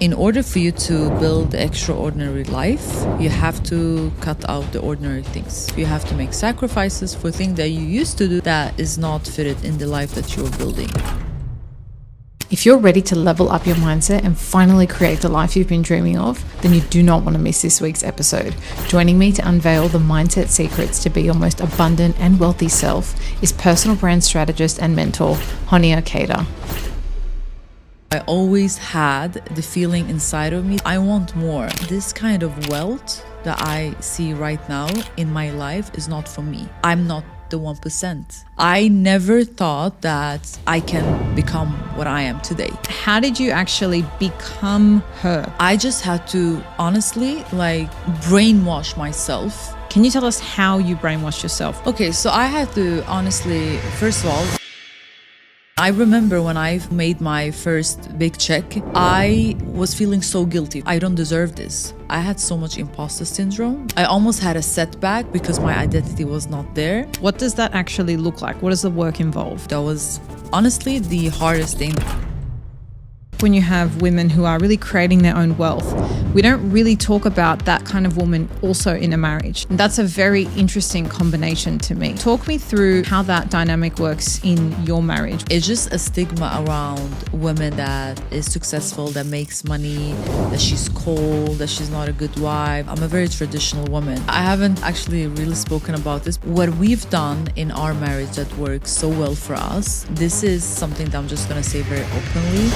In order for you to build the extraordinary life, you have to cut out the ordinary things. You have to make sacrifices for things that you used to do that is not fitted in the life that you're building. If you're ready to level up your mindset and finally create the life you've been dreaming of, then you do not want to miss this week's episode. Joining me to unveil the mindset secrets to be your most abundant and wealthy self is personal brand strategist and mentor, Honia Kader. I always had the feeling inside of me, I want more. This kind of wealth that I see right now in my life is not for me. I'm not the 1%. I never thought that I can become what I am today. How did you actually become her? I just had to honestly brainwash myself. Can you tell us how you brainwashed yourself? Okay, so I had to honestly, first of all, I remember when I made my first big check, I was feeling so guilty. I don't deserve this. I had so much imposter syndrome. I almost had a setback because my identity was not there. What does that actually look like? What does the work involve? That was honestly the hardest thing. When you have women who are really creating their own wealth, we don't really talk about that kind of woman also in a marriage. And that's a very interesting combination to me. Talk me through how that dynamic works in your marriage. It's just a stigma around women that is successful, that makes money, that she's cold, that she's not a good wife. I'm a very traditional woman. I haven't actually really spoken about this. What we've done in our marriage that works so well for us, this is something that I'm just gonna say very openly.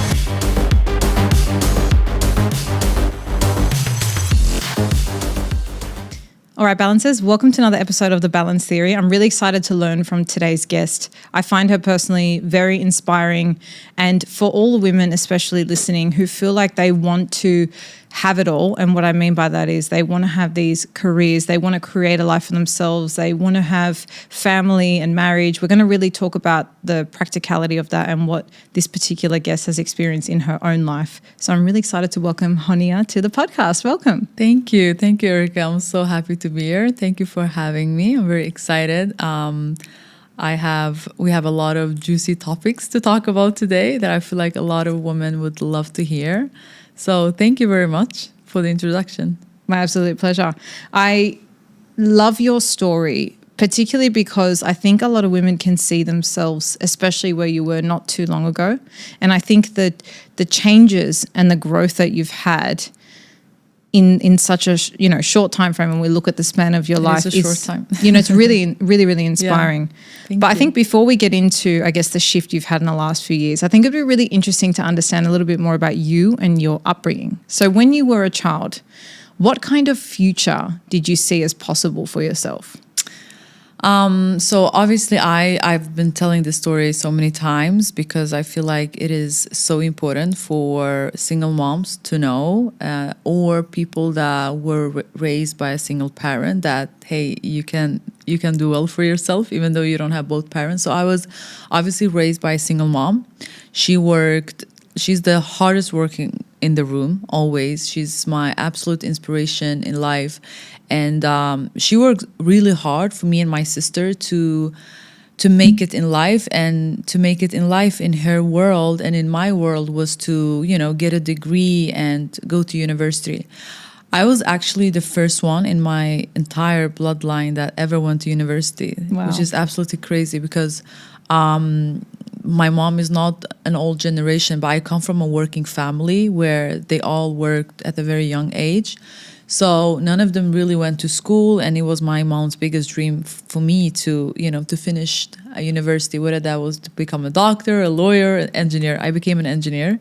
All right, Balancers, welcome to another episode of The Balance Theory. I'm really excited to learn from today's guest. I find her personally very inspiring, and for all the women especially listening who feel like they want to have it all, and what I mean by that is they want to have these careers, they want to create a life for themselves, they want to have family and marriage. We're going to really talk about the practicality of that and what this particular guest has experienced in her own life. So I'm really excited to welcome Honia to the podcast. Welcome. Thank you, Erica. I'm so happy to be here. Thank you for having me. I'm very excited. We have a lot of juicy topics to talk about today that I feel like a lot of women would love to hear. So thank you very much for the introduction. My absolute pleasure. I love your story, particularly because I think a lot of women can see themselves, especially where you were not too long ago. And I think that the changes and the growth that you've had in such a short time frame, when we look at the span of your life, it's a short time. It's really inspiring. Yeah. But I think before we get into, I guess, the shift you've had in the last few years, I think it'd be really interesting to understand a little bit more about you and your upbringing. So when you were a child, what kind of future did you see as possible for yourself? So obviously I've been telling this story so many times because I feel like it is so important for single moms to know, or people that were raised by a single parent, that, hey, you can do well for yourself even though you don't have both parents. So I was obviously raised by a single mom. She's the hardest working in the room, always. She's my absolute inspiration in life. And she worked really hard for me and my sister to make it in life, and to make it in life in her world and in my world was to, get a degree and go to university. I was actually the first one in my entire bloodline that ever went to university, wow, which is absolutely crazy because my mom is not an old generation, but I come from a working family where they all worked at a very young age. So none of them really went to school, and it was my mom's biggest dream for me to finish a university, whether that was to become a doctor, a lawyer, an engineer. I became an engineer.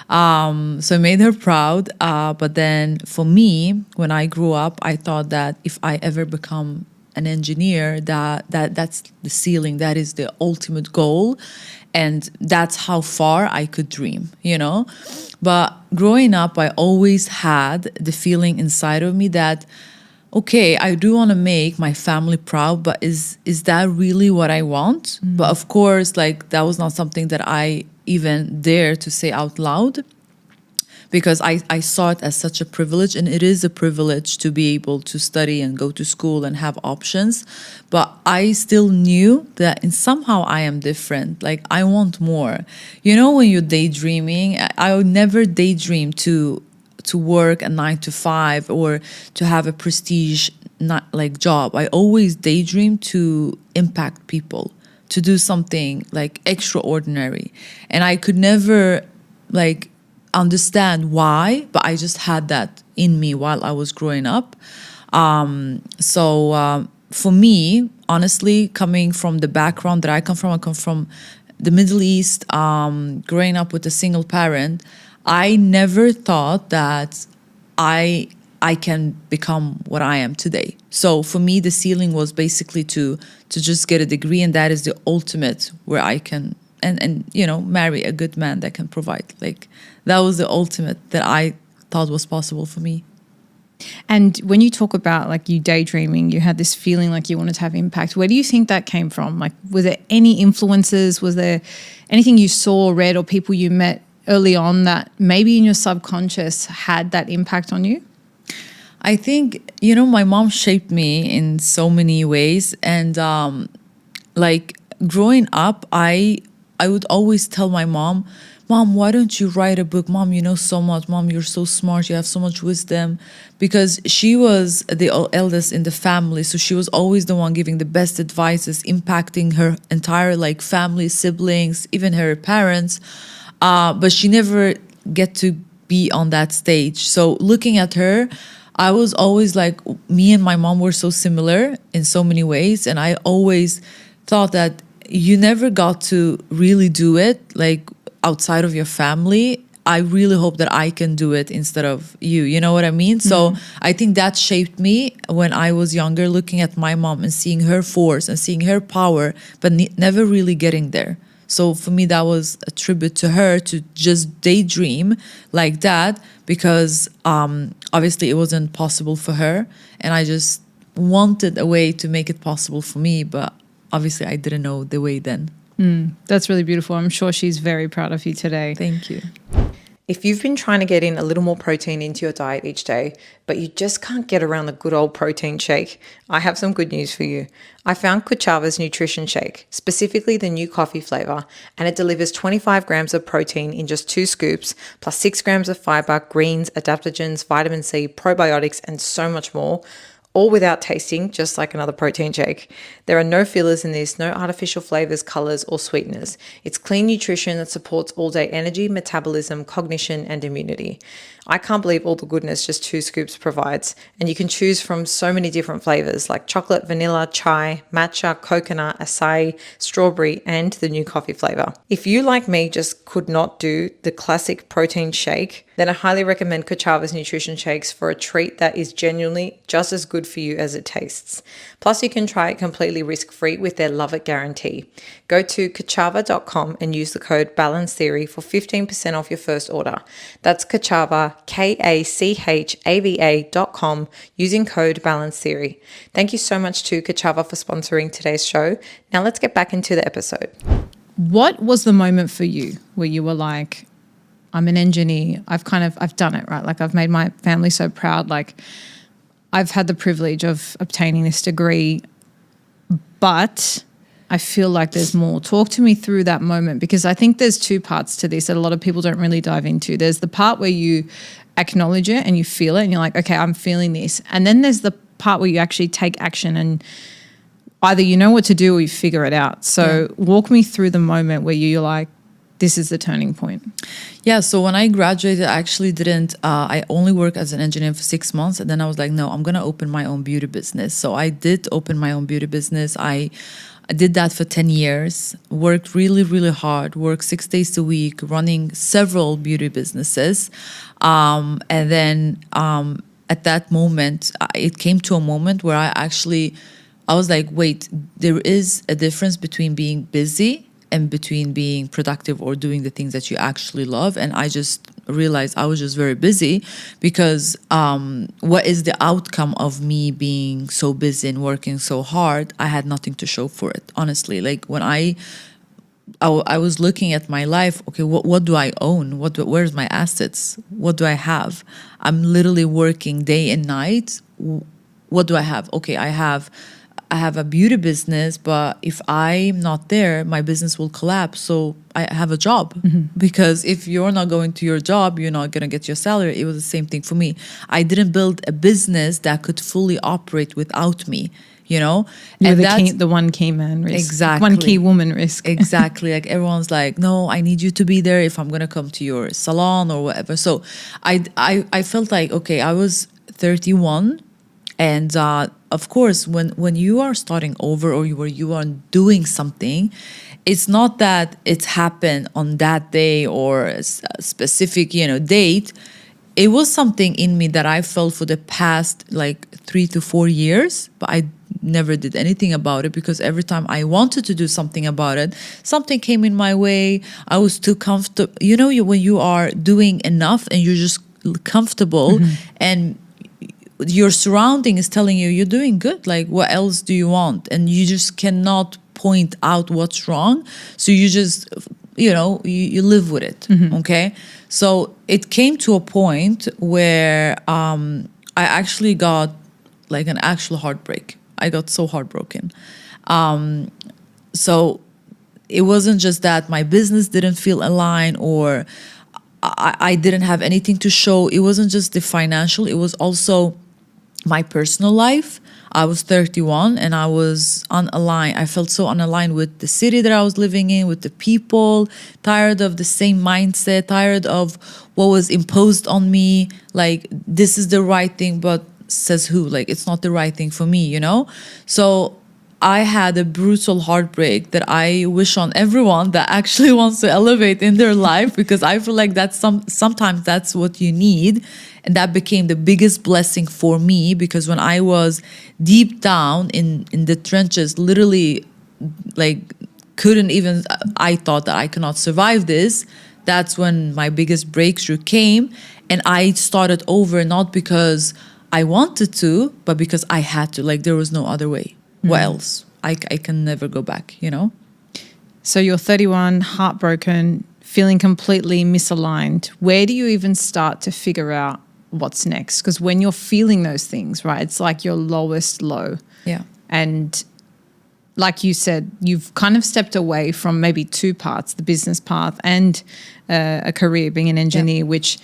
So I made her proud. But then for me, when I grew up, I thought that if I ever become an engineer, that's the ceiling, that is the ultimate goal, and that's how far I could dream, But growing up, I always had the feeling inside of me that, okay, I do want to make my family proud, but is that really what I want? Mm-hmm. But of course, that was not something that I even dare to say out loud. because I saw it as such a privilege, and it is a privilege to be able to study and go to school and have options. But I still knew that in somehow I am different. Like, I want more. You know, when you're daydreaming, I would never daydream to work a 9 to 5 or to have a prestige not like job. I always daydream to impact people, to do something like extraordinary. And I could never like understand why, but I just had that in me while I was growing up. For me, honestly, coming from the background that I come from the Middle East, growing up with a single parent, I never thought that I can become what I am today. So for me, the ceiling was basically to just get a degree, and that is the ultimate where I can and you know, marry a good man that can provide. Like, that was the ultimate that I thought was possible for me. And when you talk about like you daydreaming, you had this feeling like you wanted to have impact. Where do you think that came from? Like, was there any influences? Was there anything you saw, read, or people you met early on that maybe in your subconscious had that impact on you? I think, you know, my mom shaped me in so many ways. And like growing up, I would always tell my mom, why don't you write a book? Mom, you know so much. Mom, you're so smart. You have so much wisdom. Because she was the eldest in the family. So she was always the one giving the best advices, impacting her entire like family, siblings, even her parents. But she never get to be on that stage. So looking at her, I was always like, me and my mom were so similar in so many ways. And I always thought that you never got to really do it like outside of your family. I really hope that I can do it instead of you. You know what I mean? So I think that shaped me when I was younger, looking at my mom and seeing her force and seeing her power, but never really getting there. So for me, that was a tribute to her to just daydream like that, because obviously it wasn't possible for her. And I just wanted a way to make it possible for me. But obviously I didn't know the way then. That's really beautiful. I'm sure she's very proud of you today. Thank you. If you've been trying to get in a little more protein into your diet each day, but you just can't get around the good old protein shake, I have some good news for you. I found Kuchava's nutrition shake, specifically the new coffee flavor, and it delivers 25 grams of protein in just 2 scoops, plus 6 grams of fiber, greens, adaptogens, vitamin C, probiotics, and so much more, all without tasting just like another protein shake. There are no fillers in this, no artificial flavors, colors, or sweeteners. It's clean nutrition that supports all-day energy, metabolism, cognition, and immunity. I can't believe all the goodness just 2 scoops provides, and you can choose from so many different flavors like chocolate, vanilla, chai, matcha, coconut, acai, strawberry, and the new coffee flavor. If you, like me, just could not do the classic protein shake, then I highly recommend Kuchava's nutrition shakes for a treat that is genuinely just as good for you as it tastes. Plus, you can try it completely risk-free with their Love It guarantee. Go to kuchava.com and use the code BALANCETHEORY for 15% off your first order. That's Kuchava, KACHAVA.com, using code BALANCETHEORY. Thank you so much to Kuchava for sponsoring today's show. Now let's get back into the episode. What was the moment for you where you were like, I'm an engineer, I've done it, right? Like, I've made my family so proud. Like, I've had the privilege of obtaining this degree, but I feel like there's more. Talk to me through that moment, because I think there's 2 parts to this that a lot of people don't really dive into. There's the part where you acknowledge it and you feel it and you're like, okay, I'm feeling this. And then there's the part where you actually take action and either you know what to do or you figure it out. So walk me through the moment where you're like, this is the turning point. Yeah, so when I graduated, I actually didn't, I only worked as an engineer for 6 months. And then I was like, no, I'm going to open my own beauty business. So I did open my own beauty business. I did that for 10 years, worked really, really hard, worked 6 days a week, running several beauty businesses. And then at that moment, it came to a moment where I was like, wait, there is a difference between being busy and between being productive or doing the things that you actually love. And I just realized I was just very busy, because what is the outcome of me being so busy and working so hard? I had nothing to show for it, honestly. Like, when I I was looking at my life. Okay, what do I own? Where's my assets? What do I have? I'm literally working day and night. What do I have? Okay, I have a beauty business, but if I'm not there, my business will collapse. So I have a job, because if you're not going to your job, you're not going to get your salary. It was the same thing for me. I didn't build a business that could fully operate without me, you know? You're And that's the one key man risk. Exactly. One key woman risk. exactly. Like everyone's like, no, I need you to be there if I'm going to come to your salon or whatever. So I felt like, okay, I was 31. And of course, when you are starting over, or you are doing something, it's not that it's happened on that day or a specific, date. It was something in me that I felt for the past like 3 to 4 years, but I never did anything about it, because every time I wanted to do something about it, something came in my way. I was too comfortable. When you are doing enough and you're just comfortable, and your surrounding is telling you you're doing good, like what else do you want? And you just cannot point out what's wrong, so you just you live with it. Okay, so it came to a point where I actually got like an actual heartbreak. I got so heartbroken. So it wasn't just that my business didn't feel aligned, or I didn't have anything to show. It wasn't just the financial, it was also my personal life. I was 31 and I was unaligned. I felt so unaligned with the city that I was living in, with the people, tired of the same mindset, tired of what was imposed on me. Like, this is the right thing, but says who? Like, it's not the right thing for me, So I had a brutal heartbreak that I wish on everyone that actually wants to elevate in their life, because I feel like that's sometimes that's what you need. And that became the biggest blessing for me, because when I was deep down in the trenches, literally like I thought that I cannot survive this. That's when my biggest breakthrough came. And I started over, not because I wanted to, but because I had to. Like, there was no other way. What else? I can never go back, So you're 31, heartbroken, feeling completely misaligned. Where do you even start to figure out what's next? Because when you're feeling those things, right, it's like your lowest low. Yeah. And like you said, you've kind of stepped away from maybe two parts, the business path and a career, being an engineer, which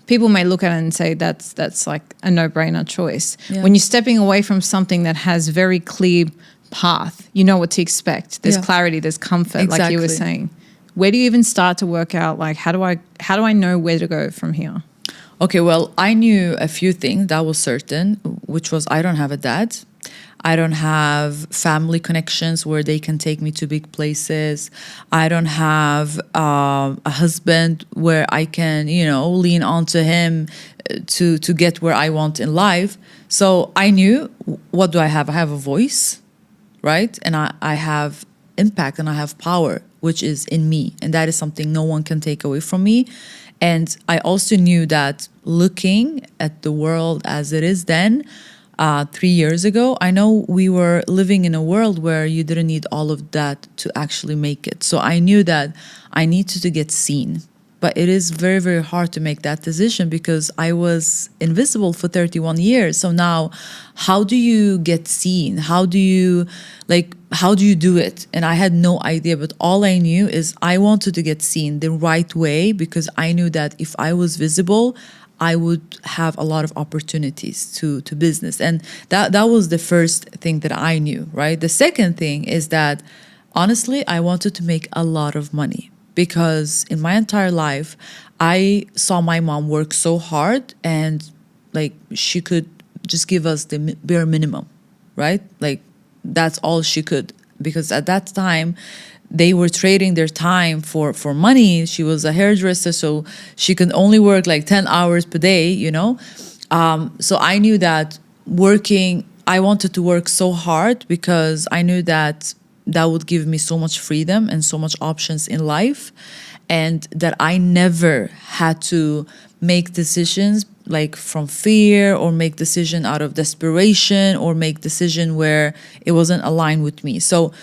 people may look at it and say that's like a no-brainer choice. Yeah. When you're stepping away from something that has very clear path, you know what to expect. There's clarity, there's comfort, like you were saying. Where do you even start to work out, like, how do I know where to go from here? Okay, well, I knew a few things that was certain, which was I don't have a dad. I don't have family connections where they can take me to big places. I don't have a husband where I can, lean onto him to get where I want in life. So I knew, what do I have? I have a voice, right? And I have impact and I have power, which is in me. And that is something no one can take away from me. And I also knew that looking at the world as it is then, 3 years ago, I know we were living in a world where you didn't need all of that to actually make it. So I knew that I needed to get seen. But it is very, very hard to make that decision, because I was invisible for 31 years. So now, how do you get seen? How do you do it? And I had no idea, but all I knew is I wanted to get seen the right way, because I knew that if I was visible, I would have a lot of opportunities to business. And that was the first thing that I knew, right? The second thing is that, honestly, I wanted to make a lot of money, because in my entire life, I saw my mom work so hard, and like, she could just give us the bare minimum, right? Like, that's all she could, because at that time, they were trading their time for money. She was a hairdresser, so she could only work like 10 hours per day, So I knew that I wanted to work so hard, because I knew that would give me so much freedom and so much options in life, and that I never had to make decisions like from fear, or make decision out of desperation, or make decision where it wasn't aligned with me. So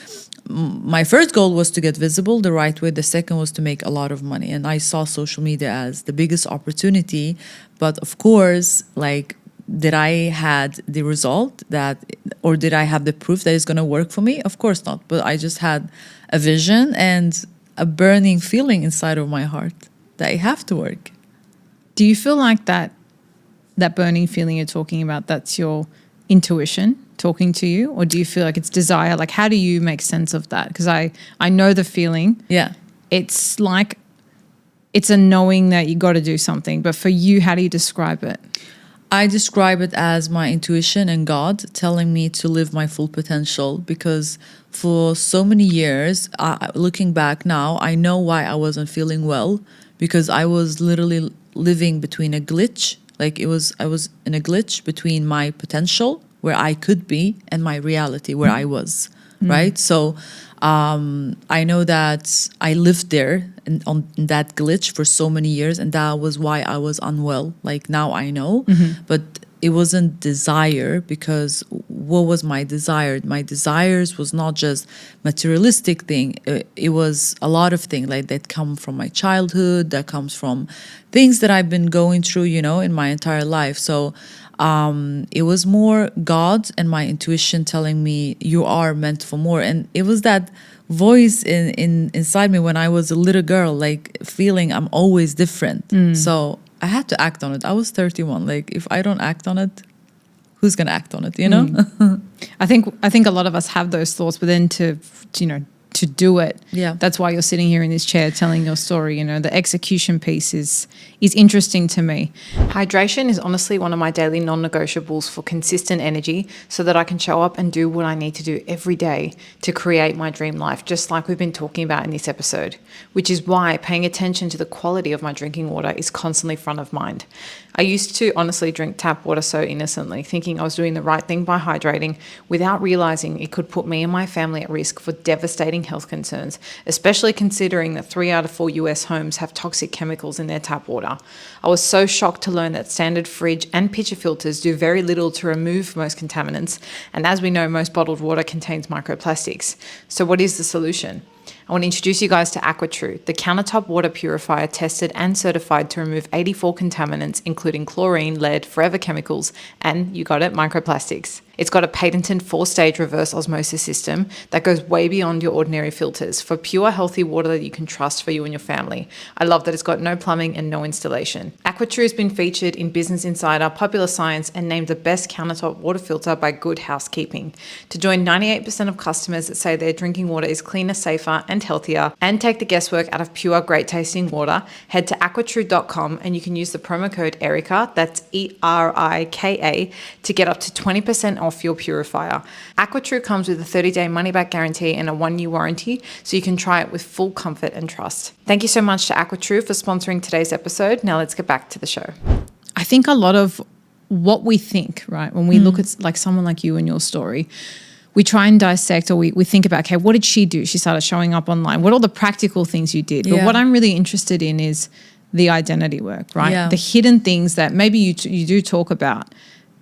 my first goal was to get visible the right way. The second was to make a lot of money. And I saw social media as the biggest opportunity. But of course, like, did I had the result that, or did I have the proof that it's going to work for me? Of course not. But I just had a vision and a burning feeling inside of my heart that it have to work. Do you feel like that burning feeling you're talking about, that's your intuition talking to you? Or do you feel like it's desire? Like, how do you make sense of that? Because I know the feeling. Yeah. It's like, it's a knowing that you got to do something. But for you, how do you describe it? I describe it as my intuition and God telling me to live my full potential, because for so many years, looking back now, I know why I wasn't feeling well, because I was literally living between a glitch. Like, I was in a glitch between my potential, where I could be, and my reality, where I was, right? So I know that I lived there in that glitch for so many years, and that was why I was unwell. Like, now I know, but it wasn't desire, because what was my desire? My desires was not just materialistic thing. It was a lot of things like that come from my childhood, that comes from things that I've been going through, in my entire life. So it was more God and my intuition telling me you are meant for more. And it was that voice inside me when I was a little girl, like, feeling I'm always different. So I had to act on it. I was 31. Like, if I don't act on it, who's going to act on it, I think a lot of us have those thoughts, but then to do it. Yeah. That's why you're sitting here in this chair telling your story. The execution piece is interesting to me. Hydration is honestly one of my daily non-negotiables for consistent energy, so that I can show up and do what I need to do every day to create my dream life, just like we've been talking about in this episode, which is why paying attention to the quality of my drinking water is constantly front of mind. I used to honestly drink tap water so innocently, thinking I was doing the right thing by hydrating, without realizing it could put me and my family at risk for devastating health concerns, especially considering that 3 out of 4 US homes have toxic chemicals in their tap water. I was so shocked to learn that standard fridge and pitcher filters do very little to remove most contaminants, and as we know, most bottled water contains microplastics. So what is the solution? I want to introduce you guys to AquaTrue, the countertop water purifier tested and certified to remove 84 contaminants, including chlorine, lead, forever chemicals, and, you got it, microplastics. It's got a patented 4-stage reverse osmosis system that goes way beyond your ordinary filters for pure, healthy water that you can trust for you and your family. I love that it's got no plumbing and no installation. AquaTrue has been featured in Business Insider, Popular Science, and named the best countertop water filter by Good Housekeeping. To join 98% of customers that say their drinking water is cleaner, safer, and healthier, and take the guesswork out of pure, great tasting water, head to aquatrue.com and you can use the promo code ERIKA, that's ERIKA, to get up to 20% off your purifier. AquaTrue comes with a 30-day money-back guarantee and a 1-year warranty, so you can try it with full comfort and trust. Thank you so much to AquaTrue for sponsoring today's episode. Now let's get back to the show. I think a lot of what we think, right, when we look at like someone like you and your story, we try and dissect, or we think about, okay, what did she do? She started showing up online. What are all the practical things you did? But what I'm really interested in is the identity work, right? Yeah. The hidden things that maybe you do talk about,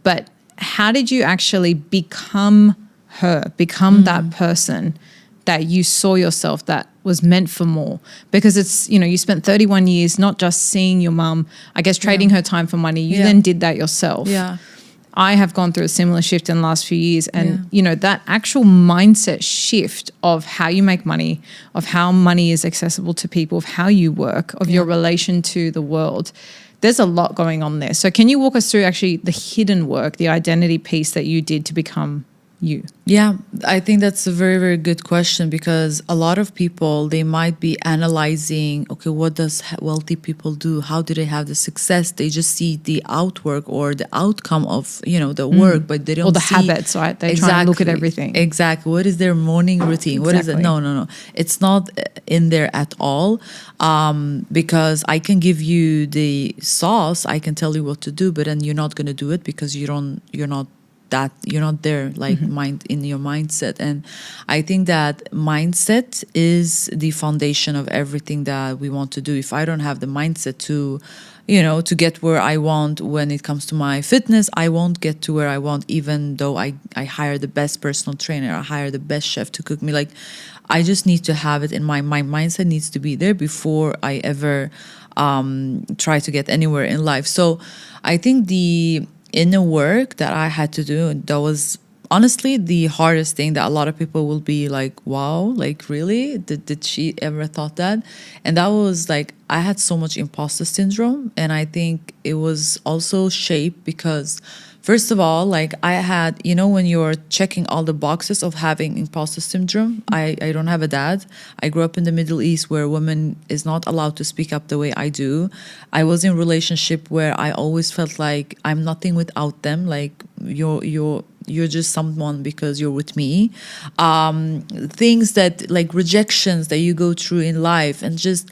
but how did you actually become her, become that person that you saw yourself that was meant for more? Because it's, you spent 31 years not just seeing your mum, I guess, trading her time for money. You then did that yourself. Yeah. I have gone through a similar shift in the last few years, and that actual mindset shift of how you make money, of how money is accessible to people, of how you work, of your relation to the world. There's a lot going on there. So can you walk us through actually the hidden work, the identity piece that you did to become you? Yeah, I think that's a very, very good question, because a lot of people, they might be analyzing, okay, what does wealthy people do? How do they have the success? They just see the outwork or the outcome of, the work, but they don't Or the see habits, right? They try and look at everything. Exactly. What is their morning routine? What is it? No. It's not in there at all, because I can give you the sauce. I can tell you what to do, but then you're not going to do it because you're not there, like, mind in your mindset. And I think that mindset is the foundation of everything that we want to do. If I don't have the mindset to to get where I want when it comes to my fitness. I won't get to where I want even though I hire the best personal trainer, I hire the best chef to cook me. Like, I just need to have it in my mindset needs to be there before I ever try to get anywhere in life. So I think the inner work that I had to do, that was honestly the hardest thing, that a lot of people will be like, wow, like, really, did she ever thought that? And that was like, I had so much imposter syndrome, and I think it was also shaped because, first of all, like, I had, when you're checking all the boxes of having imposter syndrome, I don't have a dad. I grew up in the Middle East where women is not allowed to speak up the way I do. I was in a relationship where I always felt like I'm nothing without them. Like, you're just someone because you're with me. Things that, like, rejections that you go through in life, and just,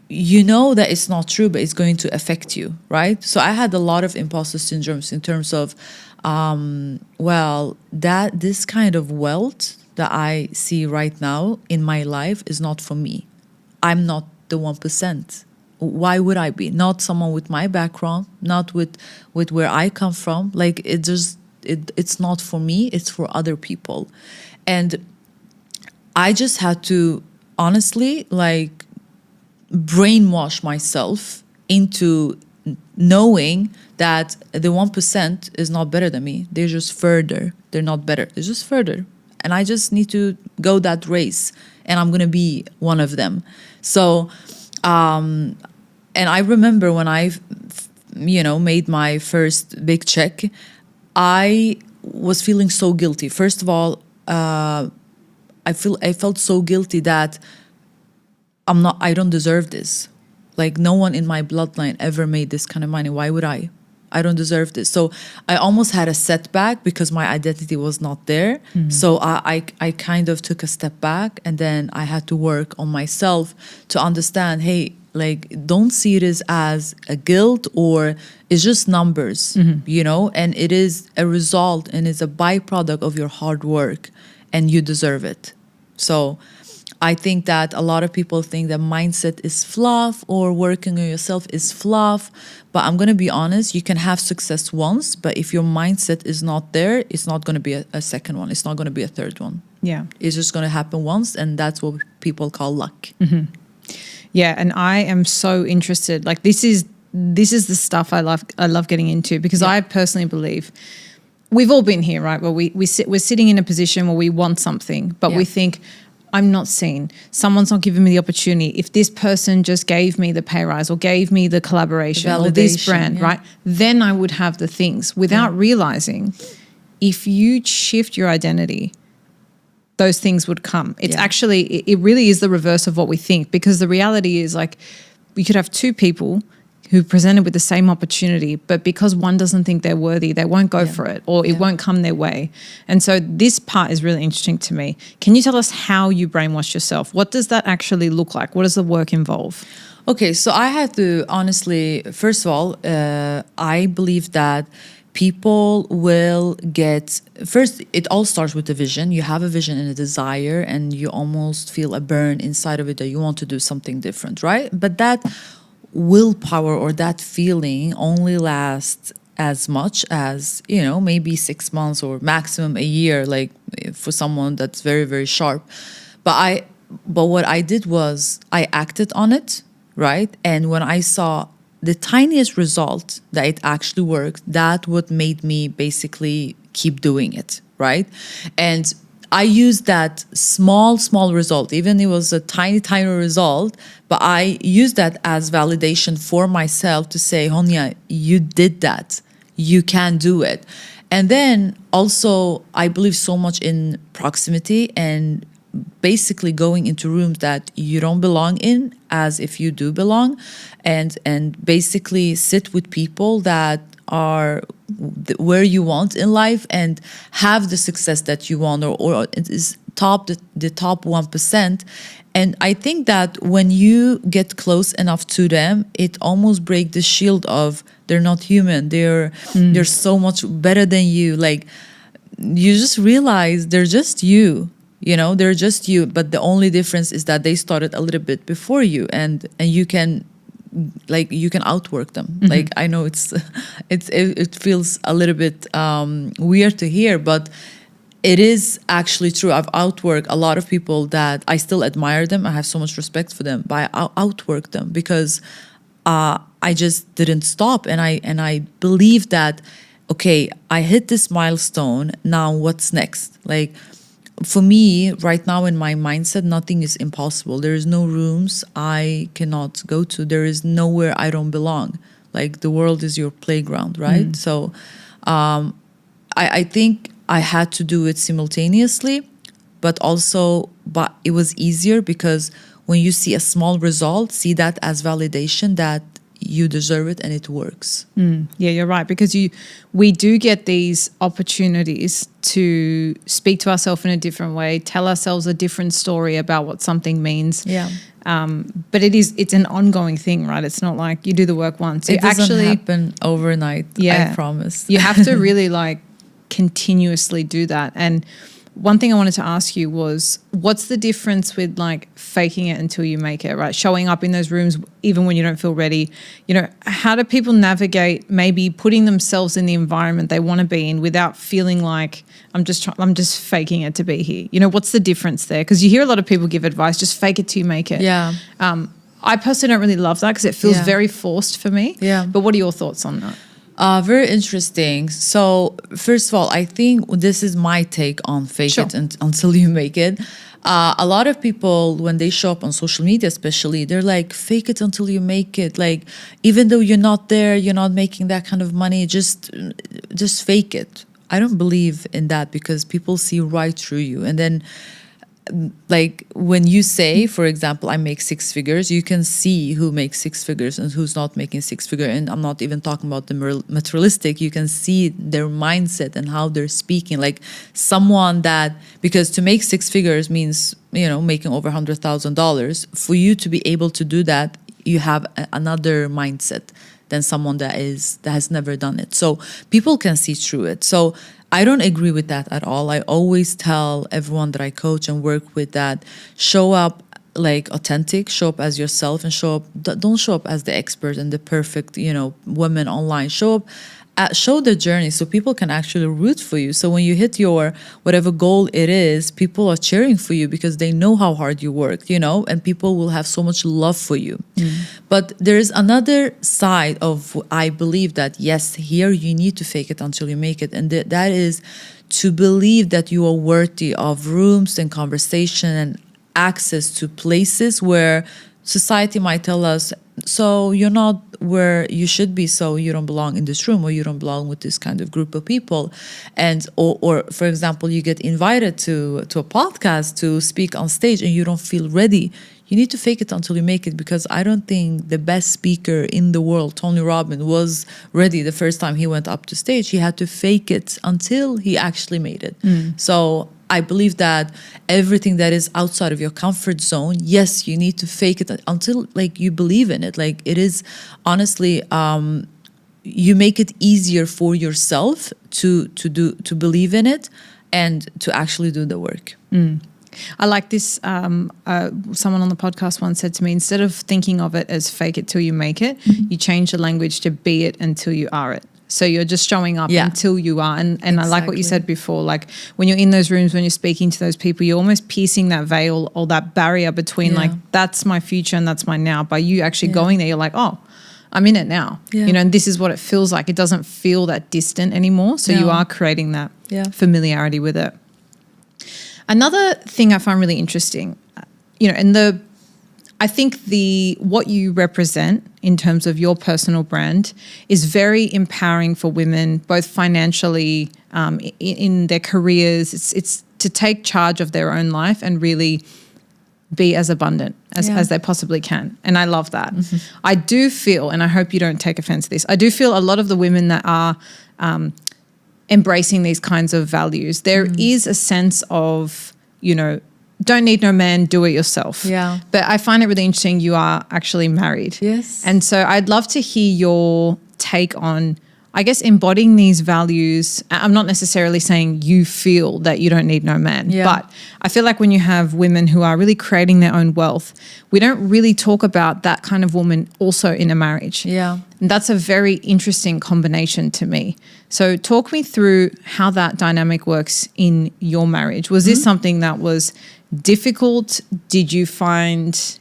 that it's not true, but it's going to affect you, right? So I had a lot of imposter syndromes in terms of, that this kind of wealth that I see right now in my life is not for me. I'm not the 1%. Why would I be? Not someone with my background, not with where I come from. Like, it's not for me, it's for other people. And I just had to honestly, like, brainwash myself into knowing that the 1% is not better than me. They're just further. They're not better. They're just further. And I just need to go that race, and I'm going to be one of them. So, and I remember when I, made my first big check, I was feeling so guilty. First of all, I felt so guilty that I don't deserve this. Like, no one in my bloodline ever made this kind of money. Why would I? I don't deserve this. So I almost had a setback because my identity was not there. Mm-hmm. So I kind of took a step back, and then I had to work on myself to understand, hey, like, don't see it as a guilt, or it's just numbers, and it is a result, and it's a byproduct of your hard work, and you deserve it. So I think that a lot of people think that mindset is fluff, or working on yourself is fluff. But I'm going to be honest, you can have success once, but if your mindset is not there, it's not going to be a second one. It's not going to be a third one. Yeah. It's just going to happen once, and that's what people call luck. Mm-hmm. Yeah, and I am so interested. Like, this is the stuff I love getting into, because I personally believe we've all been here, right? Where we're sitting in a position where we want something, but we think, I'm not seen. Someone's not giving me the opportunity. If this person just gave me the pay rise, or gave me the collaboration, or this brand, right? Then I would have the things, without realizing, if you shift your identity, those things would come. It's actually, it really is the reverse of what we think, because the reality is, like, we could have two people who presented with the same opportunity, but because one doesn't think they're worthy, they won't go for it, or it won't come their way. And so this part is really interesting to me. Can you tell us how you brainwash yourself? What does that actually look like? What does the work involve? Okay, so I had to honestly, first of all, I believe that people will get, first, it all starts with a vision. You have a vision and a desire, and you almost feel a burn inside of it that you want to do something different, right? But that willpower, or that feeling, only lasts as much as, maybe 6 months or maximum a year, like, for someone that's very, very sharp. But what I did was I acted on it, right? And when I saw the tiniest result that it actually worked, that what made me basically keep doing it, right? And I used that small result, even it was a tiny result, but I used that as validation for myself to say, Honia, you did that. You can do it. And then also, I believe so much in proximity, and basically going into rooms that you don't belong in as if you do belong, and basically sit with people that are where you want in life and have the success that you want, or it is the top 1%. And I think that when you get close enough to them, it almost breaks the shield of they're not human. They're so much better than you. Like, you just realize they're just you. They're just you. But the only difference is that they started a little bit before you, and you can like you can outwork them. Like I know it feels a little bit weird to hear, but it is actually true. I've outworked a lot of people that I still admire them. I have so much respect for them, but I outwork them because I just didn't stop, and I believe that, okay, I hit this milestone. Now what's next? Like, for me right now in my mindset, nothing is impossible. There is no rooms I cannot go to. There is nowhere I don't belong. Like, the world is your playground, right? So I think I had to do it simultaneously, but it was easier because when you see a small result, see that as validation that you deserve it and it works. Yeah, you're right, because we do get these opportunities to speak to ourselves in a different way, tell ourselves a different story about what something means. Yeah. But it's an ongoing thing, right? It's not like you do the work once. It doesn't happen overnight, I promise. You have to really like continuously do that. And one thing I wanted to ask you was, what's the difference with like faking it until you make it, right? Showing up in those rooms even when you don't feel ready. You know, how do people navigate maybe putting themselves in the environment they want to be in without feeling like I'm just faking it to be here? You know, what's the difference there? Because you hear a lot of people give advice, just fake it till you make it. Yeah. I personally don't really love that because it feels very forced for me. Yeah. But what are your thoughts on that? Very interesting. So first of all, I think this is my take on fake it until you make it. A lot of people, when they show up on social media especially, they're like, fake it until you make it. Like, even though you're not there, you're not making that kind of money, just fake it. I don't believe in that because people see right through you. And then, like, when you say, for example, I make 6 figures, you can see who makes 6 figures and who's not making 6 figures. And I'm not even talking about the materialistic. You can see their mindset and how they're speaking. Like, someone that, because to make 6 figures means, you know, making over $100,000. For you to be able to do that, you have another mindset than someone that has never done it. So people can see through it. So I don't agree with that at all. I always tell everyone that I coach and work with that show up like authentic, show up as yourself, and don't show up as the expert and the perfect, you know, woman online. Show up, show the journey so people can actually root for you. So when you hit your whatever goal it is, people are cheering for you because they know how hard you worked, you know, and people will have so much love for you. But there is another side of, I believe that, yes, here you need to fake it until you make it. And that is to believe that you are worthy of rooms and conversation and access to places where society might tell us, so you're not where you should be, so you don't belong in this room, or you don't belong with this kind of group of people. And or for example, you get invited to a podcast to speak on stage and you don't feel ready. You need to fake it until you make it, because I don't think the best speaker in the world, Tony Robbins, was ready the first time he went up to stage. He had to fake it until he actually made it. So I believe that everything that is outside of your comfort zone, yes, you need to fake it until like you believe in it. Like, it is honestly, you make it easier for yourself to believe in it and to actually do the work. I like this. Someone on the podcast once said to me, instead of thinking of it as fake it till you make it, you change the language to be it until you are it. So you're just showing up until you are. And I like what you said before, like when you're in those rooms, when you're speaking to those people, you're almost piercing that veil or that barrier between like, that's my future and that's my now. By you actually going there, you're like, oh, I'm in it now. You know, and this is what it feels like. It doesn't feel that distant anymore. So you are creating that familiarity with it. Another thing I find really interesting, you know, and I think what you represent in terms of your personal brand is very empowering for women, both financially, in their careers. It's to take charge of their own life and really be as abundant as they possibly can. And I love that. I do feel, and I hope you don't take offense to this, I do feel a lot of the women that are embracing these kinds of values, there is a sense of, you know, don't need no man, do it yourself. But I find it really interesting you are actually married. Yes. And so I'd love to hear your take on I guess embodying these values, I'm not necessarily saying you feel that you don't need no man, but I feel like when you have women who are really creating their own wealth, we don't really talk about that kind of woman also in a marriage. Yeah. And that's a very interesting combination to me. So talk me through how that dynamic works in your marriage. Was this something that was difficult? Did you find,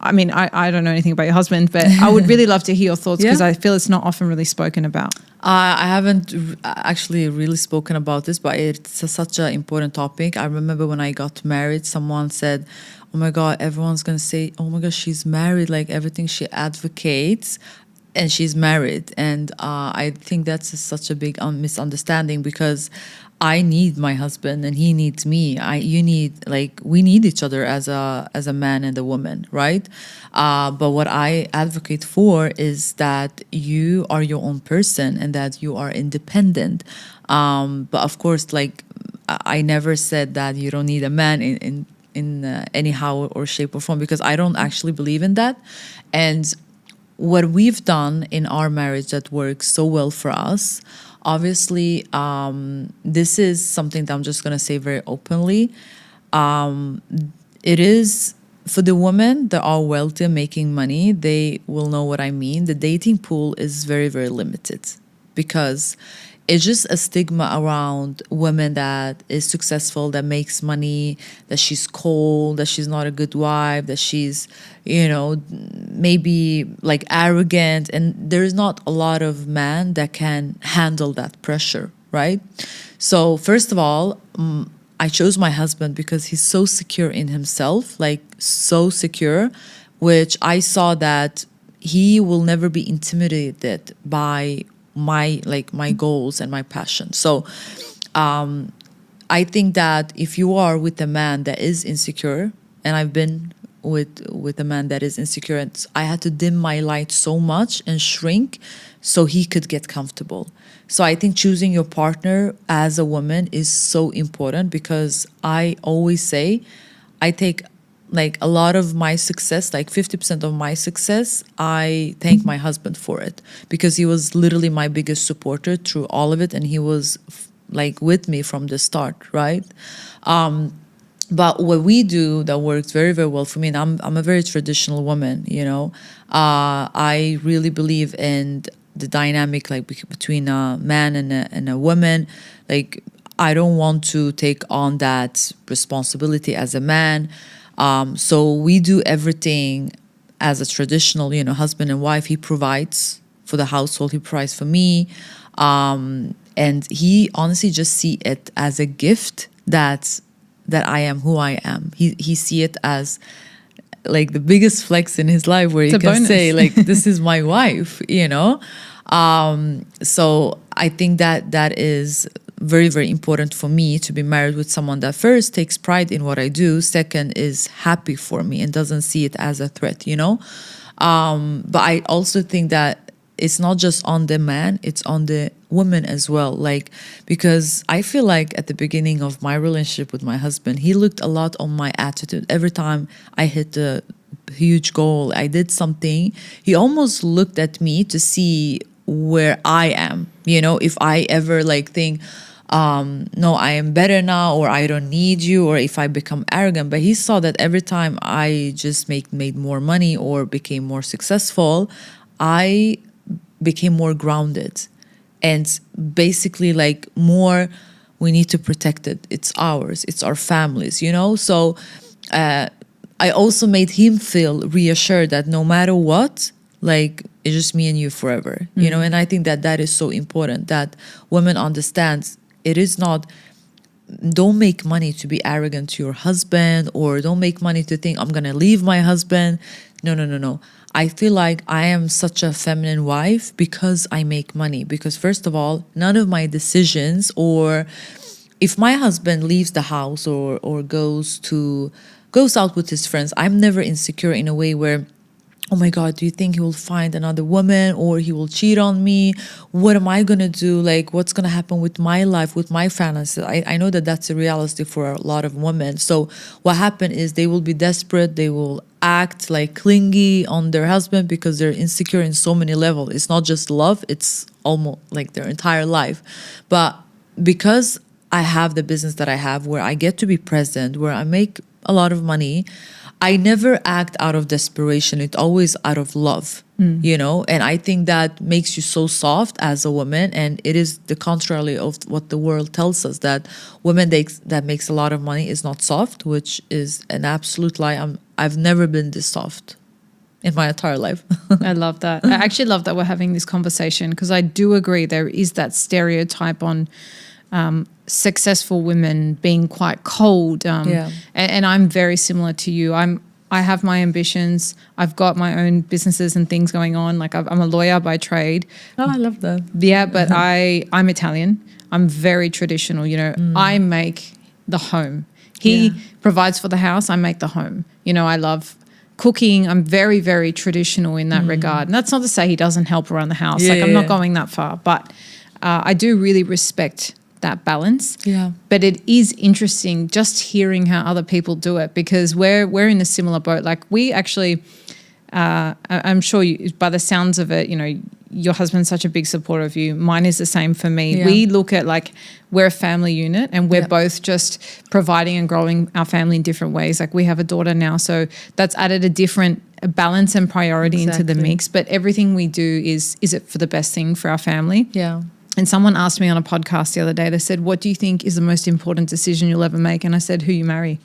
I mean, I don't know anything about your husband, but I would really love to hear your thoughts because I feel it's not often really spoken about. I haven't actually really spoken about this, but it's such an important topic. I remember when I got married, someone said, oh my God, everyone's going to say, oh my God, she's married, like everything she advocates. And she's married. And I think that's such a big misunderstanding because I need my husband and he needs me. We need each other as a man and a woman, right? But what I advocate for is that you are your own person and that you are independent. But of course, like I never said that you don't need a man in any how or shape or form, because I don't actually believe in that. And what we've done in our marriage that works so well for us, obviously, this is something that I'm just going to say very openly. It is for the women that are wealthy and making money, they will know what I mean. The dating pool is very, very limited because it's just a stigma around women that is successful, that makes money, that she's cold, that she's not a good wife, that she's, maybe like arrogant. And there's not a lot of men that can handle that pressure, right? So first of all, I chose my husband because he's so secure in himself, like so secure, which I saw that he will never be intimidated by my goals and my passion. So I think that if you are with a man that is insecure, and I've been with a man that is insecure, and I had to dim my light so much and shrink so he could get comfortable. So I think choosing your partner as a woman is so important, because I always say I take like a lot of my success, like 50% of my success, I thank my husband for it, because he was literally my biggest supporter through all of it. And he was like with me from the start, right? But what we do that works very, very well for me, and I'm a very traditional woman, I really believe in the dynamic like between a man and a woman. Like I don't want to take on that responsibility as a man. So we do everything as a traditional, husband and wife. He provides for the household. He provides for me. And he honestly just see it as a gift that I am who I am. He see it as like the biggest flex in his life, where he can say like, this is my wife, So I think that is very, very important for me to be married with someone that first takes pride in what I do, second is happy for me and doesn't see it as a threat, But I also think that it's not just on the man, it's on the woman as well. Like, because I feel like at the beginning of my relationship with my husband, he looked a lot on my attitude. Every time I hit a huge goal, I did something, he almost looked at me to see where I am, if I ever like think, no, I am better now, or I don't need you, or if I become arrogant. But he saw that every time I just made more money or became more successful, I became more grounded. And basically like more, we need to protect it. It's ours. It's our families, So I also made him feel reassured that no matter what, like it's just me and you forever, And I think that is so important, that women understand it is not, don't make money to be arrogant to your husband, or don't make money to think I'm going to leave my husband. No. I feel like I am such a feminine wife because I make money. Because first of all, none of my decisions, or if my husband leaves the house or goes out with his friends, I'm never insecure in a way where, oh my God, do you think he will find another woman or he will cheat on me? What am I going to do? Like, what's going to happen with my life, with my finances? I know that that's a reality for a lot of women. So what happened is they will be desperate. They will act like clingy on their husband because they're insecure in so many levels. It's not just love. It's almost like their entire life. But because I have the business that I have where I get to be present, where I make a lot of money, I never act out of desperation. It's always out of love, and I think that makes you so soft as a woman. And it is the contrary of what the world tells us, that women that makes a lot of money is not soft, which is an absolute lie. I've never been this soft in my entire life. I love that. I actually love that we're having this conversation, because I do agree there is that stereotype on successful women being quite cold. And I'm very similar to you. I have my ambitions. I've got my own businesses and things going on. Like I'm a lawyer by trade. Oh, I love that. Yeah, but I'm Italian. I'm very traditional. I make the home. He provides for the house. I make the home. I love cooking. I'm very, very traditional in that regard. And that's not to say he doesn't help around the house. I'm not going that far. But I do really respect that balance. Yeah. But it is interesting just hearing how other people do it, because we're in a similar boat. Like we actually, I'm sure by the sounds of it, your husband's such a big supporter of you. Mine is the same for me. Yeah. We look at like we're a family unit, and we're both just providing and growing our family in different ways. Like we have a daughter now, so that's added a different balance and priority into the mix. But everything we do is it for the best thing for our family? Yeah. And someone asked me on a podcast the other day, they said, what do you think is the most important decision you'll ever make? And I said, who you marry.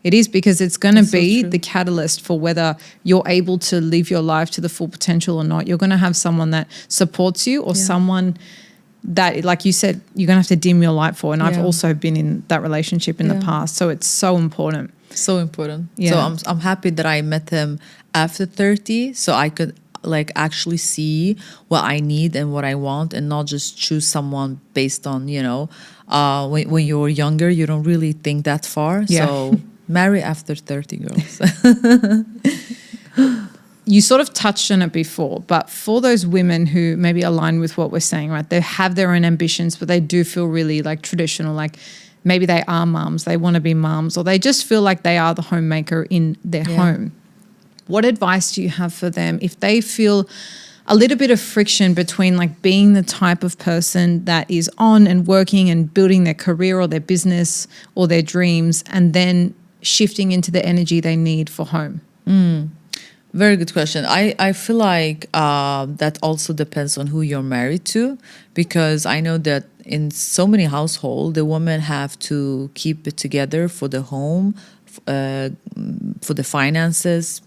It is, because it's going to be the catalyst for whether you're able to live your life to the full potential or not. You're going to have someone that supports you, or someone that, like you said, you're going to have to dim your light for. And I've also been in that relationship in the past. So it's so important. So important. Yeah. So I'm happy that I met him after 30, so I could like actually see what I need and what I want, and not just choose someone based on, when you're younger, you don't really think that far. Yeah. So marry after 30, girls. You sort of touched on it before, but for those women who maybe align with what we're saying, right? They have their own ambitions, but they do feel really like traditional, like maybe they are moms, they want to be moms, or they just feel like they are the homemaker in their home. What advice do you have for them if they feel a little bit of friction between like being the type of person that is on and working and building their career or their business or their dreams, and then shifting into the energy they need for home? Very good question. I feel like that also depends on who you're married to, because I know that in so many households, the women have to keep it together for the home, for the finances,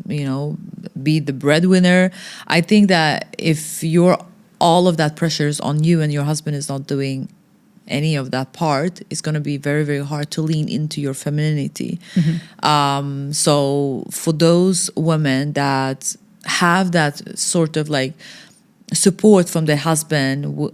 be the breadwinner. I think that if all of that pressure is on you and your husband is not doing any of that part, it's going to be very, very hard to lean into your femininity. So for those women that have that sort of like support from their husband,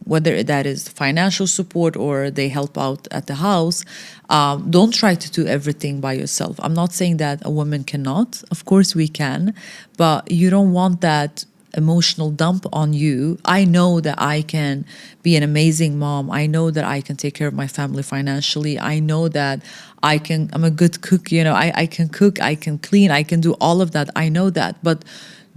whether that is financial support or they help out at the house, don't try to do everything by yourself. I'm not saying that a woman cannot. Of course we can, but you don't want that emotional dump on you. I know that I can be an amazing mom. I know that I can take care of my family financially. I know that I'm a good cook. I can cook, I can clean, I can do all of that. I know that. But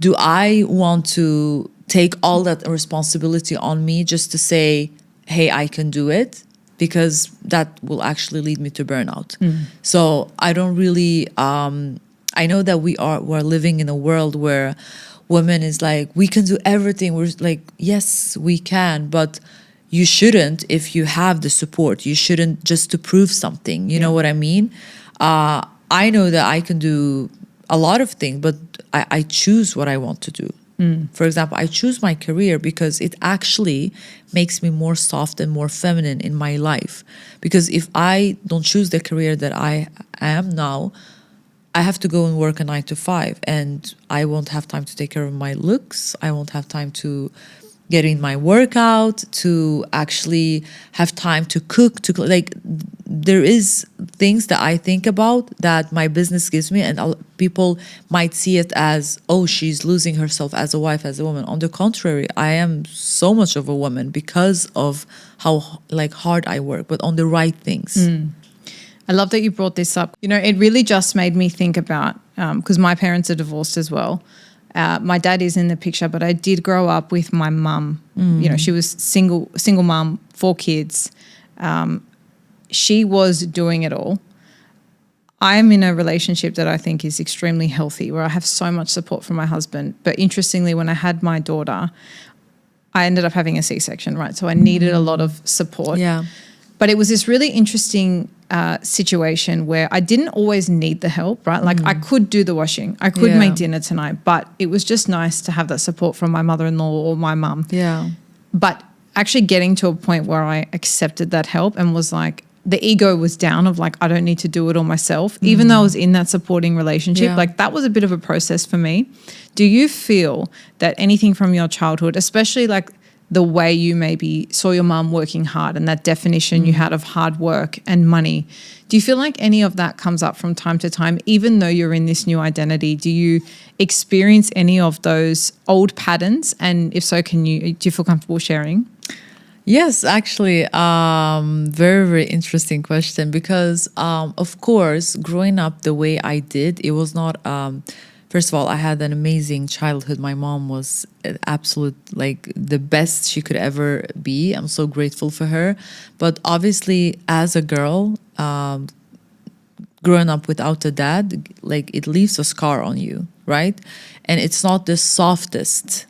do I want to take all that responsibility on me just to say, hey, I can do it? Because that will actually lead me to burnout. So I don't really, I know that we're living in a world where women is like, we can do everything. We're like, yes, we can, but you shouldn't if you have the support. You shouldn't just to prove something. You know what I mean? I know that I can do a lot of things, but I choose what I want to do. For example, I choose my career because it actually makes me more soft and more feminine in my life. Because if I don't choose the career that I am now, I have to go and work a 9 to 5, and I won't have time to take care of my looks. I won't have time to get in my workout, to actually have time to cook, like there is things that I think about that my business gives me, and people might see it as, oh, she's losing herself as a wife, as a woman. On the contrary, I am so much of a woman because of how like hard I work, but on the right things. I love that you brought this up. You know, it really just made me think about, because my parents are divorced as well. My dad is in the picture, but I did grow up with my mum. You know, she was single mum, 4 kids. She was doing it all. I'm in a relationship that I think is extremely healthy, where I have so much support from my husband. But interestingly, when I had my daughter, I ended up having a C-section, right? So I needed a lot of support. Yeah. But it was this really interesting situation where I didn't always need the help, right? Like I could do the washing, I could make dinner tonight, but it was just nice to have that support from my mother-in-law or my mum. Yeah. But actually getting to a point where I accepted that help and was like, the ego was down of like, I don't need to do it all myself, even though I was in that supporting relationship. Yeah. Like that was a bit of a process for me. Do you feel that anything from your childhood, especially like the way you maybe saw your mum working hard and that definition you had of hard work and money, do you feel like any of that comes up from time to time, even though you're in this new identity? Do you experience any of those old patterns? And if so, do you feel comfortable sharing? Yes, actually, very, very interesting question because, of course, growing up the way I did, it was not, first of all, I had an amazing childhood. My mom was absolute, like the best she could ever be. I'm so grateful for her. But obviously, as a girl, growing up without a dad, like it leaves a scar on you, right? And it's not the softest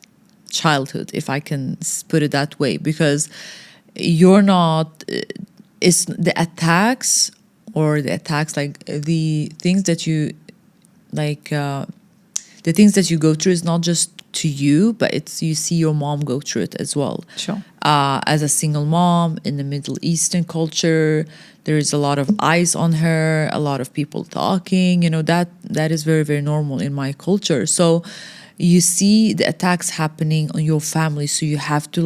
childhood, if I can put it that way, because you're not, it's the attacks like the things that you like the things that you go through is not just to you, but it's you see your mom go through it as well. Sure. As a single mom in the Middle Eastern culture, there is a lot of eyes on her, a lot of people talking, you know, that is very, very normal in my culture. So you see the attacks happening on your family, so you have to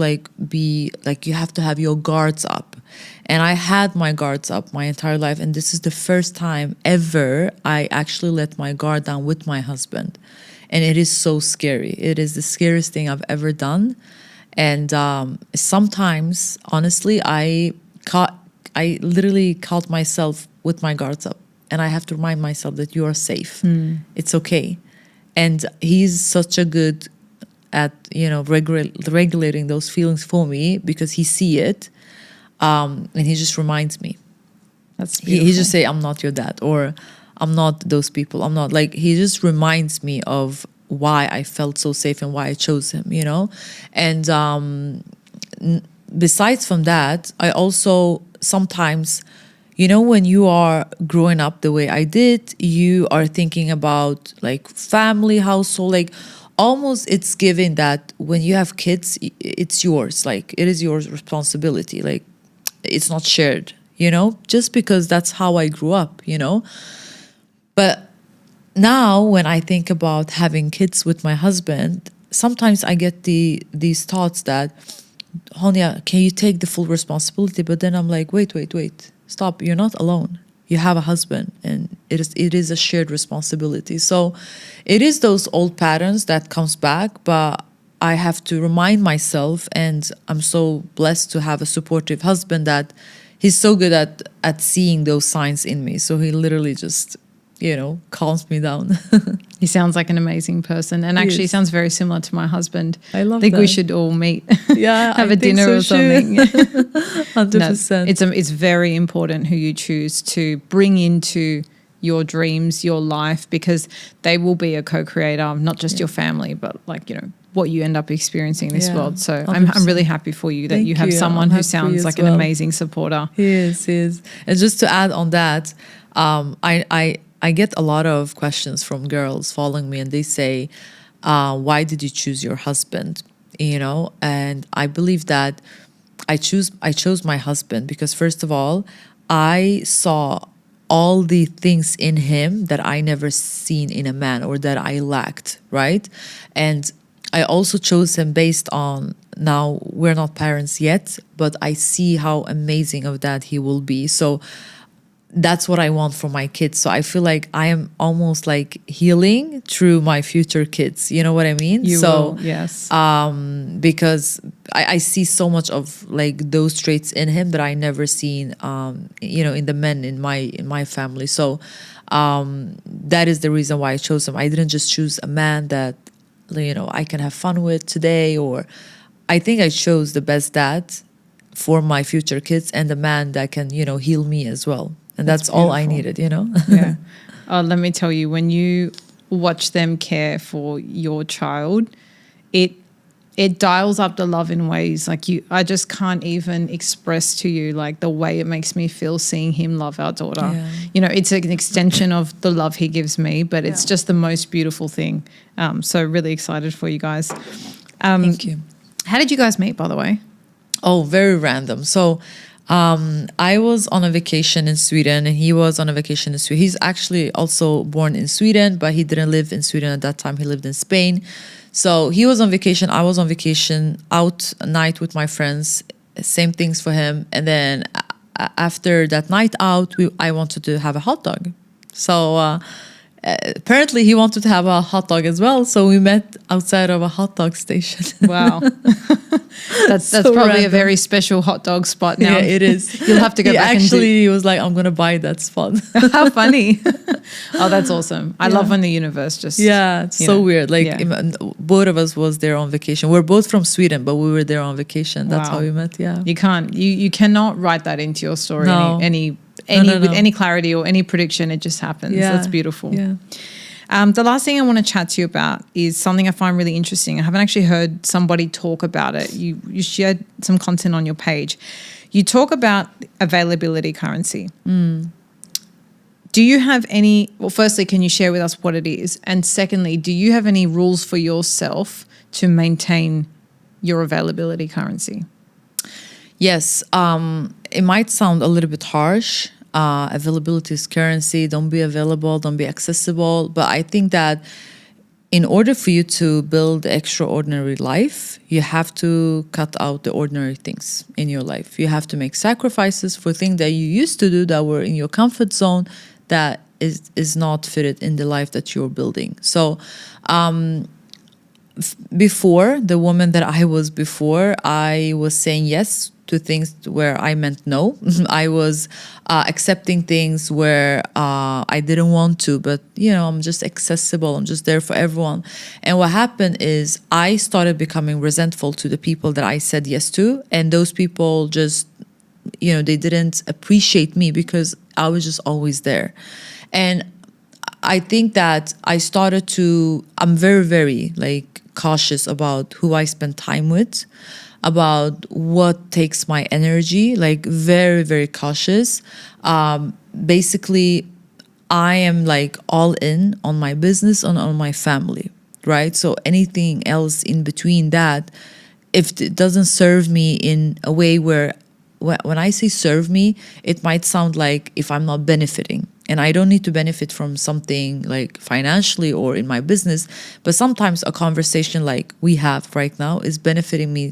you have to have your guards up. And I had my guards up my entire life, and this is the first time ever I actually let my guard down with my husband. And it is so scary. It is the scariest thing I've ever done. And sometimes, honestly, I literally caught myself with my guards up, and I have to remind myself that you are safe. It's okay. And he's such a good at, you know, regulating those feelings for me because he see it. And he just reminds me. That's beautiful. He just say, I'm not your dad, or I'm not those people. I'm not, like, he just reminds me of why I felt so safe and why I chose him, you know? And besides from that, I also sometimes, you know, when you are growing up the way I did, you are thinking about like family, household, like almost it's given that when you have kids, it's yours. Like it is your responsibility. Like it's not shared, you know, just because that's how I grew up, you know. But now when I think about having kids with my husband, sometimes I get these thoughts that, Honia, can you take the full responsibility? But then I'm like, wait. Stop, you're not alone. You have a husband, and it is a shared responsibility. So it is those old patterns that comes back, but I have to remind myself, and I'm so blessed to have a supportive husband that he's so good at seeing those signs in me. So he literally just, you know, calms me down. He sounds like an amazing person, and actually sounds very similar to my husband. I love think we that. should all meet. Yeah, have I a think dinner so or something. 100%. No, it's very important who you choose to bring into your dreams, your life, because they will be a co-creator of not just your family, but like, you know, what you end up experiencing in this world. So I'm really happy for you that Thank you have you. someone I'm who happy for you sounds as like well. an amazing supporter. He is. And just to add on that, I get a lot of questions from girls following me, and they say, why did you choose your husband? You know, and I believe that I chose my husband because, first of all, I saw all the things in him that I never seen in a man or that I lacked, right? And I also chose him based on, now we're not parents yet, but I see how amazing of that he will be. So that's what I want for my kids. So I feel like I am almost like healing through my future kids. You know what I mean? You so will, yes. because I see so much of like those traits in him that I never seen in the men in my family. So that is the reason why I chose him. I didn't just choose a man that I can have fun with today, or I think I chose the best dad for my future kids and the man that can heal me as well. And that's all I needed. Yeah. Oh, let me tell you, when you watch them care for your child, it dials up the love in ways like I just can't even express to you like the way it makes me feel seeing him love our daughter. Yeah. It's an extension of the love he gives me, but it's just the most beautiful thing. So really excited for you guys. Thank you. How did you guys meet, by the way? Oh, very random. So I was on a vacation in Sweden and he was on a vacation in Sweden. He's actually also born in Sweden, but he didn't live in Sweden at that time. He lived in Spain. So he was on vacation. I was on vacation, out a night with my friends. Same things for him. And then after that night out, I wanted to have a hot dog. So apparently he wanted to have a hot dog as well. So we met outside of a hot dog station. Wow. That's So probably random. a very special hot dog spot now. Yeah, it is. You'll have to go back he was like, I'm going to buy that spot. How funny. Oh, that's awesome. I love when the universe just... Yeah, it's so weird. Like both of us was there on vacation. We're both from Sweden, but we were there on vacation. That's how we met. Yeah. You cannot write that into your story No. with any clarity or any prediction. It just happens. Yeah. That's beautiful. Yeah. The last thing I want to chat to you about is something I find really interesting. I haven't actually heard somebody talk about it. You shared some content on your page. You talk about availability currency. Do you have any, well, firstly, can you share with us what it is? And secondly, do you have any rules for yourself to maintain your availability currency? Yes. It might sound a little bit harsh. Availability is currency. Don't be available. Don't be accessible. But I think that in order for you to build extraordinary life, you have to cut out the ordinary things in your life. You have to make sacrifices for things that you used to do that were in your comfort zone that is not fitted in the life that you're building. So before, the woman that I was before, I was saying yes to things where I meant no. I was accepting things where I didn't want to, but I'm just accessible. I'm just there for everyone. And what happened is I started becoming resentful to the people that I said yes to, and those people just they didn't appreciate me because I was just always there. And I think that I'm very, very like cautious about who I spend time with, about what takes my energy, like very, very cautious. Basically, I am like all in on my business and on my family, right? So anything else in between that, if it doesn't serve me in a way where, when I say serve me, it might sound like if I'm not benefiting. And I don't need to benefit from something like financially or in my business, but sometimes a conversation like we have right now is benefiting me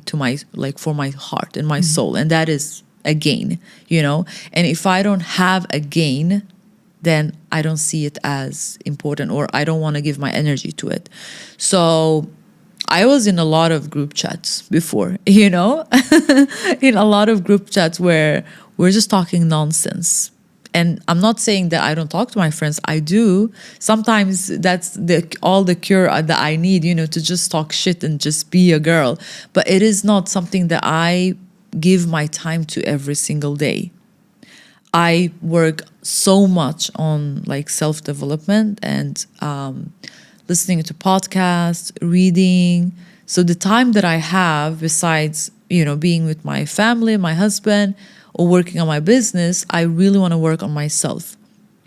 for my heart and my soul. And that is a gain, And if I don't have a gain, then I don't see it as important, or I don't want to give my energy to it. So I was in a lot of group chats before, in a lot of group chats where we're just talking nonsense. And I'm not saying that I don't talk to my friends. I do. Sometimes that's all the cure that I need, to just talk shit and just be a girl. But it is not something that I give my time to every single day. I work so much on like self-development and listening to podcasts, reading. So the time that I have, besides, being with my family, my husband, or working on my business, I really want to work on myself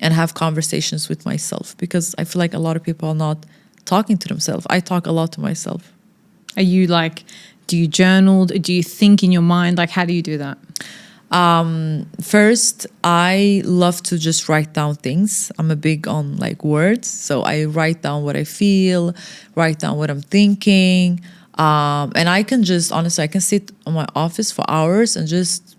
and have conversations with myself, because I feel like a lot of people are not talking to themselves. I talk a lot to myself. Are you like, do you journal? Do you think in your mind? Like, how do you do that? First, I love to just write down things. I'm a big on like words. So I write down what I feel, write down what I'm thinking. And I can just, honestly, I can sit on my office for hours and just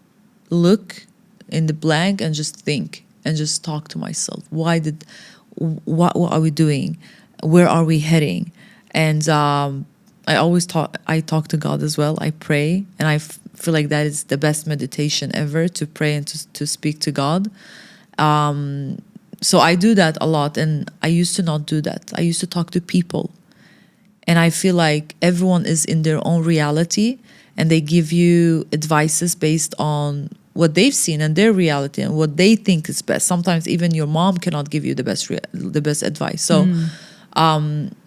look in the blank and just think. and just talk to myself. What are we doing? Where are we heading? And I talk to God as well. I pray, and I feel like that is the best meditation ever, to pray and to speak to God. So I do that a lot, and I used to not do that. I used to talk to people, and I feel like everyone is in their own reality, and they give you advices based on what they've seen and their reality and what they think is best. Sometimes even your mom cannot give you the best advice. So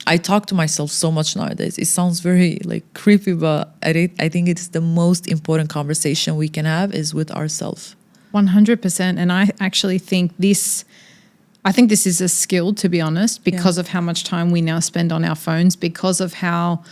I talk to myself so much nowadays. It sounds very like creepy, but I think it's the most important conversation we can have is with ourselves. 100%. And I actually think this is a skill, to be honest, because of how much time we now spend on our phones, because of how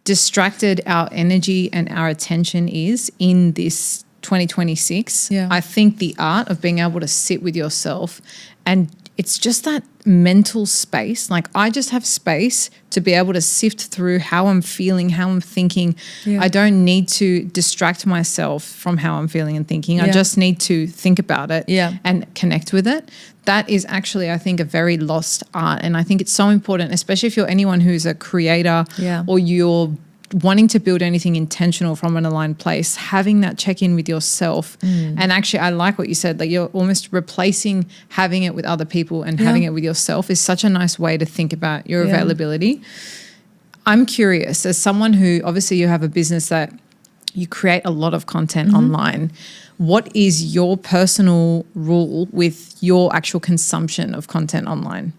distracted our energy and our attention is in this 2026. Yeah. I think the art of being able to sit with yourself, and it's just that mental space. Like, I just have space to be able to sift through how I'm feeling, how I'm thinking. Yeah. I don't need to distract myself from how I'm feeling and thinking. I just need to think about it and connect with it. That is actually, I think, a very lost art. And I think it's so important, especially if you're anyone who's a creator or you're wanting to build anything intentional from an aligned place, having that check-in with yourself. And actually, I like what you said, like you're almost replacing having it with other people and having it with yourself is such a nice way to think about your availability. I'm curious, as someone who, obviously you have a business that you create a lot of content online, what is your personal rule with your actual consumption of content online?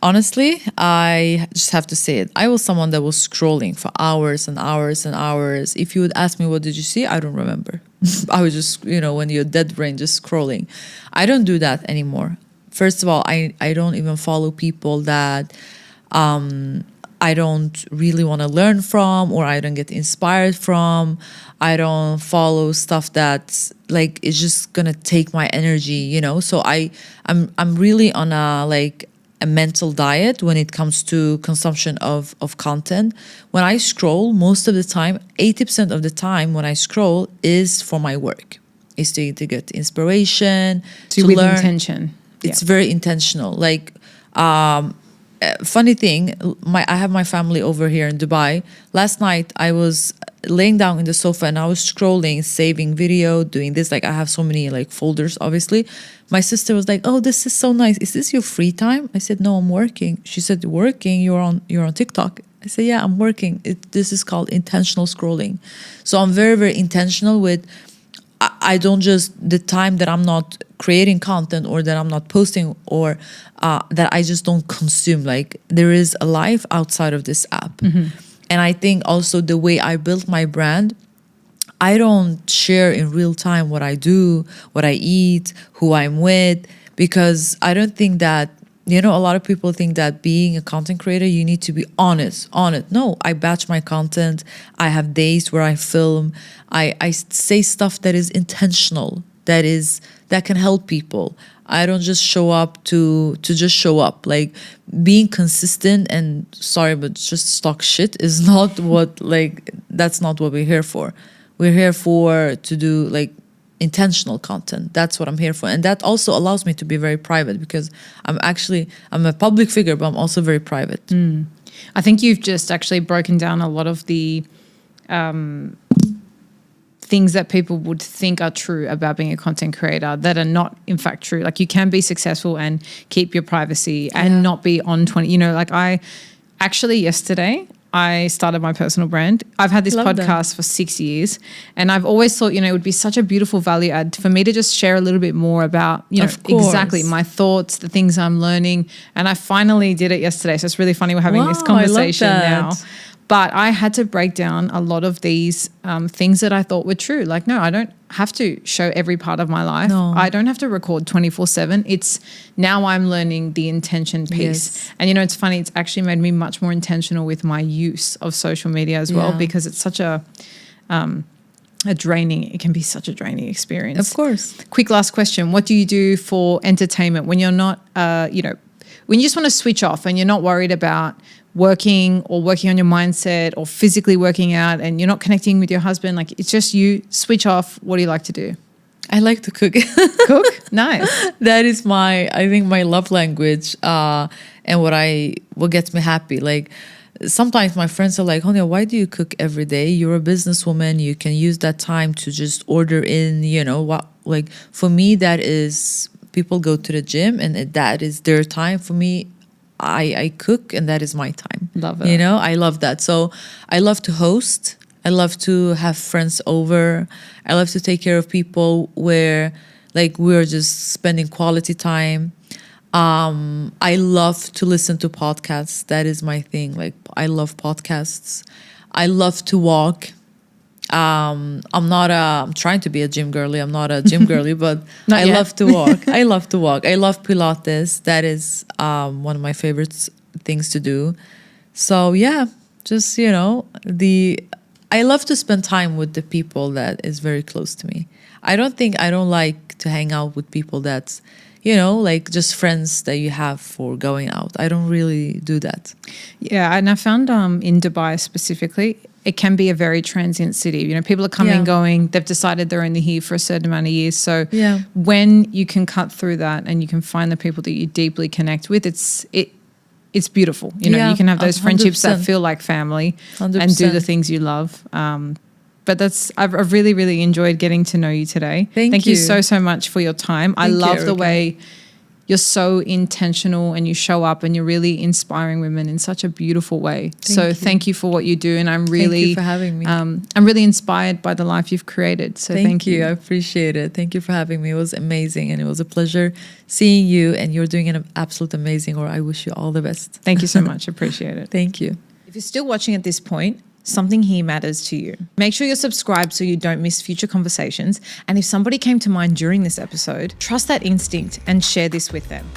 Honestly, I just have to say it. I was someone that was scrolling for hours and hours and hours. If you would ask me, what did you see? I don't remember. I was just, when you're dead brain, just scrolling. I don't do that anymore. First of all, I don't even follow people that I don't really want to learn from, or I don't get inspired from. I don't follow stuff that's like, it's just going to take my energy, So I'm really on a mental diet when it comes to consumption of content. When I scroll, most of the time, 80% of the time when I scroll is for my work. Is to get inspiration, to with learn. intention. It's very intentional. Like, funny thing, I have my family over here in Dubai. Last night I was laying down in the sofa and I was scrolling, saving video, doing this. Like, I have so many like folders, obviously. My sister was like, "Oh, this is so nice. Is this your free time?" I said, "No, I'm working." She said, "Working? You're on TikTok?" I said, "Yeah, I'm working." This is called intentional scrolling. So I'm very, very intentional with, I don't just, the time that I'm not creating content or that I'm not posting or that I just don't consume. Like, there is a life outside of this app. And I think also the way I built my brand, I don't share in real time what I do, what I eat, who I'm with, because I don't think that, a lot of people think that being a content creator, you need to be honest on it. No, I batch my content. I have days where I film. I say stuff that is intentional, that can help people. I don't just show up to just show up. Like, being consistent and but just talk shit is not what, that's not what we're here for. We're here to do intentional content. That's what I'm here for. And that also allows me to be very private, because I'm a public figure, but I'm also very private. I think you've just actually broken down a lot of the things that people would think are true about being a content creator that are not in fact true. Like, you can be successful and keep your privacy and not be on 20, I actually yesterday I started my personal brand. I've had this podcast for 6 years, and I've always thought, it would be such a beautiful value add for me to just share a little bit more about, exactly my thoughts, the things I'm learning. And I finally did it yesterday. So it's really funny we're having this conversation now. But I had to break down a lot of these things that I thought were true. Like, no, I don't have to show every part of my life. No. I don't have to record 24/7. It's now I'm learning the intention piece. Yes. And, it's funny, it's actually made me much more intentional with my use of social media as well, because it's such it can be such a draining experience. Of course. Quick last question. What do you do for entertainment when you're not, when you just want to switch off and you're not worried about working on your mindset or physically working out and you're not connecting with your husband? Like, it's just you switch off. What do you like to do? I like to cook. Cook? Nice. That is I think my love language, and what gets me happy. Like sometimes my friends are like, Honia, why do you cook every day? You're a businesswoman. You can use that time to just order in, what, like for me, that is, people go to the gym and that is their time. For me, I cook and that is my time. Love it. I love that. So I love to host. I love to have friends over. I love to take care of people where like we're just spending quality time. I love to listen to podcasts. That is my thing. Like I love podcasts. I love to walk. I'm trying to be a gym girly. I'm not a gym girly, but I love to walk. I love to walk. I love Pilates. That is one of my favorite things to do. So yeah, just, I love to spend time with the people that is very close to me. I don't like to hang out with people that's, like just friends that you have for going out. I don't really do that. Yeah, and I found in Dubai specifically, it can be a very transient city. People are coming and going. They've decided they're only here for a certain amount of years. So when you can cut through that and you can find the people that you deeply connect with, it's beautiful. You can have those 100%. Friendships that feel like family 100%. And do the things you love. But I've really, really enjoyed getting to know you today. Thank you so much for your time. I love the way you're so intentional and you show up and you're really inspiring women in such a beautiful way. Thank you for what you do. And I'm really, thank you for having me. I'm really inspired by the life you've created. So thank you. I appreciate it. Thank you for having me. It was amazing. And it was a pleasure seeing you, and you're doing an absolute amazing, or I wish you all the best. Thank you so much. Appreciate it. Thank you. If you're still watching at this point, something here matters to you. Make sure you're subscribed so you don't miss future conversations. And if somebody came to mind during this episode, trust that instinct and share this with them.